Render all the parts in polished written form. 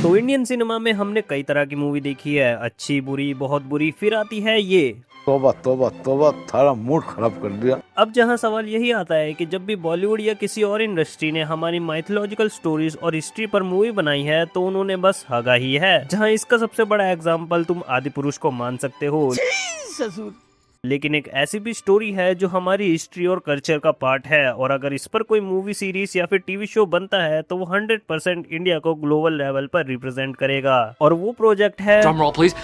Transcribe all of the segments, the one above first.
तो Indian cinema में हमने कई तरह की मूवी देखी है, अच्छी बुरी बहुत बुरी, फिर आती है ये। तोबा तोबा तोबा, थारा मूड खराब कर दिया। अब जहां सवाल यही आता है कि जब भी बॉलीवुड या किसी और इंडस्ट्री ने हमारी माइथोलॉजिकल स्टोरीज और हिस्ट्री पर मूवी बनाई है तो उन्होंने बस हगा ही है। जहां इसका सबसे बड़ा एग्जाम्पल तुम आदि पुरुष को मान सकते हो। ससुर। लेकिन एक ऐसी भी स्टोरी है जो हमारी हिस्ट्री और कल्चर का पार्ट है, और अगर इस पर कोई मूवी सीरीज या फिर टीवी शो बनता है तो वो 100% इंडिया को ग्लोबल लेवल पर रिप्रेजेंट करेगा। और वो प्रोजेक्ट है Drum roll, please.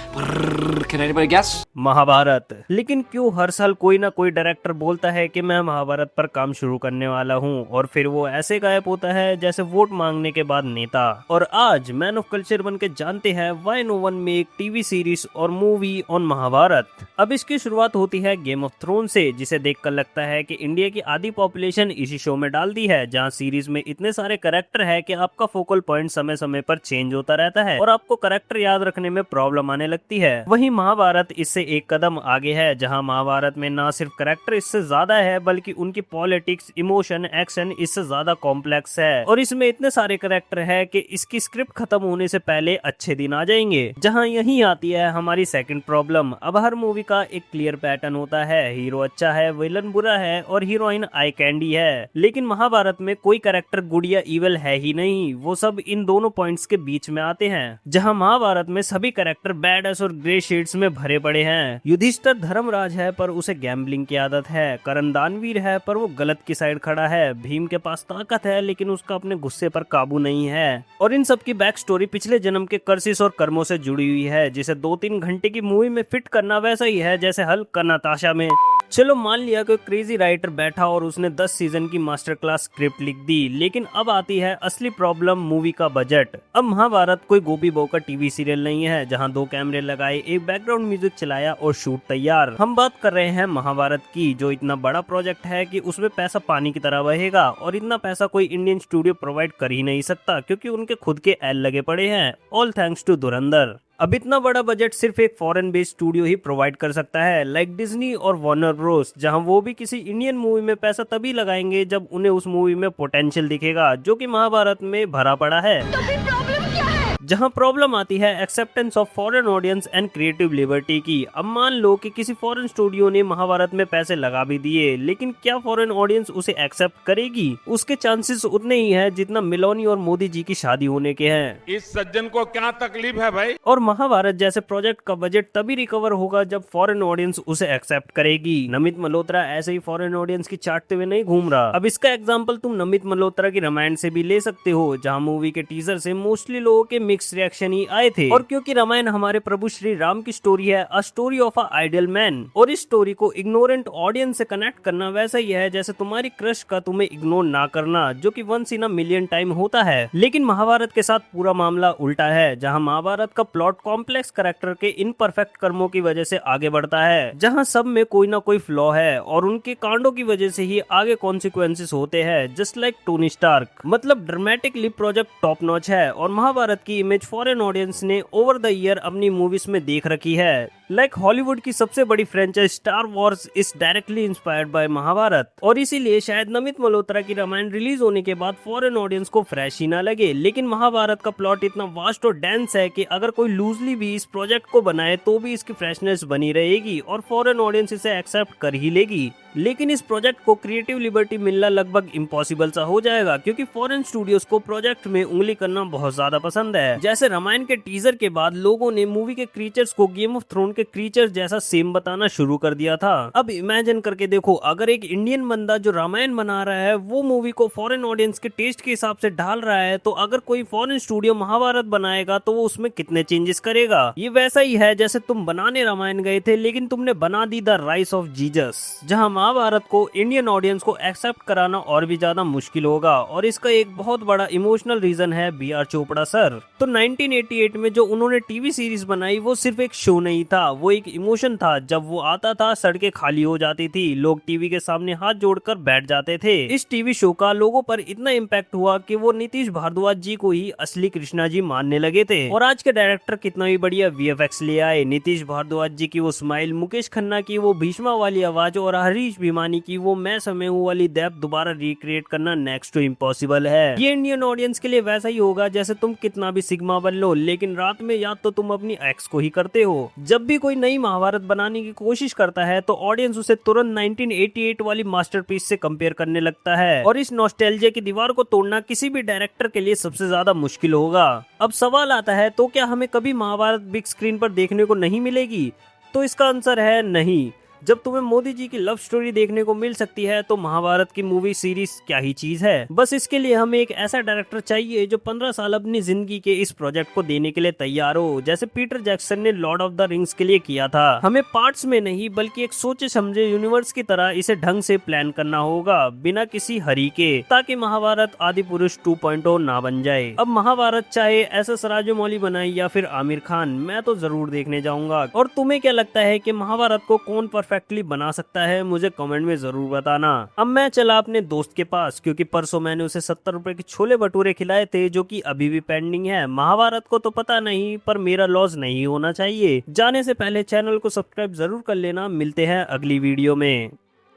Can anybody guess? Mahabharat. लेकिन क्यों हर साल कोई ना कोई डायरेक्टर बोलता है कि मैं महाभारत पर काम शुरू करने वाला हूँ और फिर वो ऐसे गायब होता है जैसे वोट मांगने के बाद नेता। और आज मैन ऑफ कल्चर बन के जानते हैं व्हाई नो वन में एक टीवी सीरीज और मूवी ऑन महाभारत। अब इसकी शुरुआत होती है गेम ऑफ थ्रोन से, जिसे देखकर लगता है कि इंडिया की आधी पॉपुलेशन इसी शो में डाल दी है, जहाँ सीरीज में इतने सारे कैरेक्टर है कि आपका फोकल पॉइंट समय समय पर चेंज होता रहता है और आपको कैरेक्टर याद रखने में प्रॉब्लम आने लगती है। वहीं महाभारत इससे एक कदम आगे है, जहां महाभारत में ना सिर्फ कैरेक्टर इससे ज्यादा है बल्कि उनकी पॉलिटिक्स, इमोशन, एक्शन इससे ज्यादा कॉम्प्लेक्स है। और इसमें इतने सारे कैरेक्टर है कि इसकी स्क्रिप्ट खत्म होने से पहले अच्छे दिन आ जाएंगे। जहां यही आती है हमारी सेकंड प्रॉब्लम। अब हर मूवी का एक क्लियर पैटर्न होता है, हीरो अच्छा है, विलन बुरा है और हीरोइन आई कैंडी है। लेकिन महाभारत में कोई कैरेक्टर गुड या इविल है ही नहीं, वो सब इन दोनों पॉइंट्स के बीच में आते हैं। जहां महाभारत में सभी कैरेक्टर बैडएस और ग्रे शेड्स में भरे पड़े हैं। युधिष्ठिर धर्मराज है पर उसे गैम्बलिंग की आदत है, कर्ण दानवीर है पर वो गलत की साइड खड़ा है, भीम के पास ताकत है लेकिन उसका अपने गुस्से पर काबू नहीं है। और इन सब की बैक स्टोरी पिछले जन्म के कर्सिस और कर्मों से जुड़ी हुई है, जिसे 2-3 घंटे की मूवी में फिट करना वैसा ही है जैसे हल्क का नताशा में। चलो मान लिया कोई क्रेजी राइटर बैठा और उसने 10 सीजन की मास्टर क्लास स्क्रिप्ट लिख दी, लेकिन अब आती है असली प्रॉब्लम, मूवी का बजट। अब महाभारत कोई गोपी बहू का टीवी सीरियल नहीं है जहां 2 कैमरे लगाए, एक बैकग्राउंड म्यूजिक चलाया और शूट तैयार। हम बात कर रहे हैं महाभारत की, जो इतना बड़ा प्रोजेक्ट है कि उसमें पैसा पानी की तरह बहेगा, और इतना पैसा कोई इंडियन स्टूडियो प्रोवाइड कर ही नहीं सकता क्योंकि उनके खुद के एल लगे पड़े हैं, ऑल थैंक्स टू धुरंधर। अब इतना बड़ा बजट सिर्फ एक फॉरेन बेस्ड स्टूडियो ही प्रोवाइड कर सकता है, लाइक डिज्नी और वार्नर ब्रोस, जहां वो भी किसी इंडियन मूवी में पैसा तभी लगाएंगे जब उन्हें उस मूवी में पोटेंशियल दिखेगा, जो कि महाभारत में भरा पड़ा है। तो फिर प्रॉब्लम क्या है? जहां प्रॉब्लम आती है acceptance of foreign audience and creative liberty की। अब मान लो कि किसी फॉरेन स्टूडियो ने महाभारत में पैसे लगा भी दिए, लेकिन क्या फॉरेन ऑडियंस उसे एक्सेप्ट करेगी? उसके चांसेस उतने ही हैं जितना मिलोनी और मोदी जी की शादी होने के हैं। इस सज्जन को क्या तकलीफ है भाई? और महाभारत जैसे प्रोजेक्ट का बजट तभी रिकवर होगा जब फॉरेन ऑडियंस उसे एक्सेप्ट करेगी। नमित मल्होत्रा ऐसे ही फॉरेन ऑडियंस की चाटते हुए नहीं घूम रहा। अब इसका एग्जांपल तुम नमित मल्होत्रा की रामायण से भी ले सकते हो, जहां मूवी के टीजर से मोस्टली लोगों के मिक्स रिएक्शन ही आए थे। और क्योंकि रामायण हमारे प्रभु श्री राम की स्टोरी है, a story of a ideal man, और इस स्टोरी को इग्नोरेंट ऑडियंस से कनेक्ट करना वैसा ही है जैसे तुम्हारी क्रश का तुम्हें इग्नोर ना करना, जो कि once in a million time होता है। लेकिन महाभारत के साथ पूरा मामला उल्टा है, जहां महाभारत का प्लॉट कॉम्प्लेक्स कैरेक्टर के इनपरफेक्ट कर्मों की वजह से आगे बढ़ता है, जहां सब में कोई ना कोई फ्लॉ है और उनके कांडों की वजह से ही आगे कॉन्सिक्वेंसेस होते हैं, जस्ट लाइक टोनी स्टार्क। मतलब ड्रामेटिकली प्रोजेक्ट टॉप नॉच है और महाभारत की इमेज फॉरेन ऑडियंस ने ओवर द ईयर अपनी मूवीज में देख रखी है। लाइक हॉलीवुड की सबसे बड़ी franchise Star Wars is directly inspired by Mahabharat, और इसीलिए शायद नमित मल्होत्रा की रामायण रिलीज होने के बाद फॉरेन ऑडियंस को फ्रेश ही ना लगे। लेकिन महाभारत का प्लॉट इतना वास्ट और डेंस है कि अगर कोई लूजली भी इस प्रोजेक्ट को बनाए तो भी इसकी फ्रेशनेस बनी रहेगी और फॉरेन ऑडियंस इसे एक्सेप्ट कर ही लेगी। लेकिन इस प्रोजेक्ट को क्रिएटिव लिबर्टी मिलना लगभग इम्पॉसिबल सा हो जाएगा, क्योंकि फॉरेन स्टूडियोज को प्रोजेक्ट में उंगली करना बहुत ज्यादा पसंद है। जैसे रामायण के टीजर के बाद लोगों ने मूवी के क्रीचर्स को गेम ऑफ थ्रोन के क्रीचर्स जैसा सेम बताना शुरू कर दिया था। अब इमेजिन करके देखो, अगर एक इंडियन बंदा जो रामायण बना रहा है वो मूवी को फॉरेन ऑडियंस के टेस्ट के हिसाब से ढाल रहा है, तो अगर कोई फॉरेन स्टूडियो महाभारत बनाएगा तो वो उसमें कितने चेंजेस करेगा। ये वैसा ही है जैसे तुम बनाने रामायण गए थे लेकिन तुमने बना दी द राइस ऑफ जीसस, जहां महाभारत को इंडियन ऑडियंस को एक्सेप्ट कराना और भी ज्यादा मुश्किल होगा। और इसका एक बहुत बड़ा इमोशनल रीजन है बी आर चोपड़ा सर। तो 1988 में जो उन्होंने टीवी सीरीज बनाई वो सिर्फ एक शो नहीं था, वो एक इमोशन था। जब वो आता था सड़कें खाली हो जाती थी, लोग टीवी के सामने हाथ जोड़कर बैठ जाते थे। इस टीवी शो का लोगों पर इतना इम्पैक्ट हुआ कि वो नीतीश भारद्वाज जी को ही असली कृष्णा जी मानने लगे थे। और आज के डायरेक्टर कितना भी बढ़िया वीएफएक्स ले आए, नीतीश भारद्वाज जी की वो स्माइल, मुकेश खन्ना की वो भीष्मा वाली आवाज और हरीश भिमानी की वो मैं समय हूँ वाली डेप्थ दोबारा रिक्रिएट करना नेक्स्ट टू इम्पॉसिबल है। ये इंडियन ऑडियंस के लिए वैसा ही होगा जैसे तुम कितना भी सिग्मा बन लो, लेकिन रात में याद तो तुम अपनी एक्स को ही करते हो। जब भी कोई नई महाभारत बनाने की कोशिश करता है तो ऑडियंस उसे तुरंत 1988 वाली मास्टरपीस से कंपेयर करने लगता है, और इस नॉस्टैल्जिया की दीवार को तोड़ना किसी भी डायरेक्टर के लिए सबसे ज्यादा मुश्किल होगा। अब सवाल आता है, तो क्या हमें कभी महाभारत बिग स्क्रीन पर देखने को नहीं मिलेगी? तो इसका आंसर है नहीं। जब तुम्हें मोदी जी की लव स्टोरी देखने को मिल सकती है तो महाभारत की मूवी सीरीज क्या ही चीज है। बस इसके लिए हमें एक ऐसा डायरेक्टर चाहिए जो 15 साल अपनी जिंदगी के इस प्रोजेक्ट को देने के लिए तैयार हो, जैसे पीटर जैक्सन ने लॉर्ड ऑफ द रिंग्स के लिए किया था। हमें पार्ट्स में नहीं बल्कि एक सोचे समझे यूनिवर्स की तरह इसे ढंग से प्लान करना होगा, बिना किसी हरी के, ताकि महाभारत आदि पुरुष 2.0 ना बन जाए। अब महाभारत चाहे एसएस राजमौली बनाए या फिर आमिर खान, मैं तो जरूर देखने जाऊंगा। और तुम्हें क्या लगता है कि महाभारत को कौन परफेक्टली बना सकता है? मुझे कमेंट में जरूर बताना। अब मैं चला अपने दोस्त के पास, क्योंकि परसों मैंने उसे 70 रुपए के छोले भटूरे खिलाए थे जो कि अभी भी पेंडिंग है। महाभारत को तो पता नहीं, पर मेरा लॉस नहीं होना चाहिए। जाने से पहले चैनल को सब्सक्राइब जरूर कर लेना। मिलते हैं अगली वीडियो में।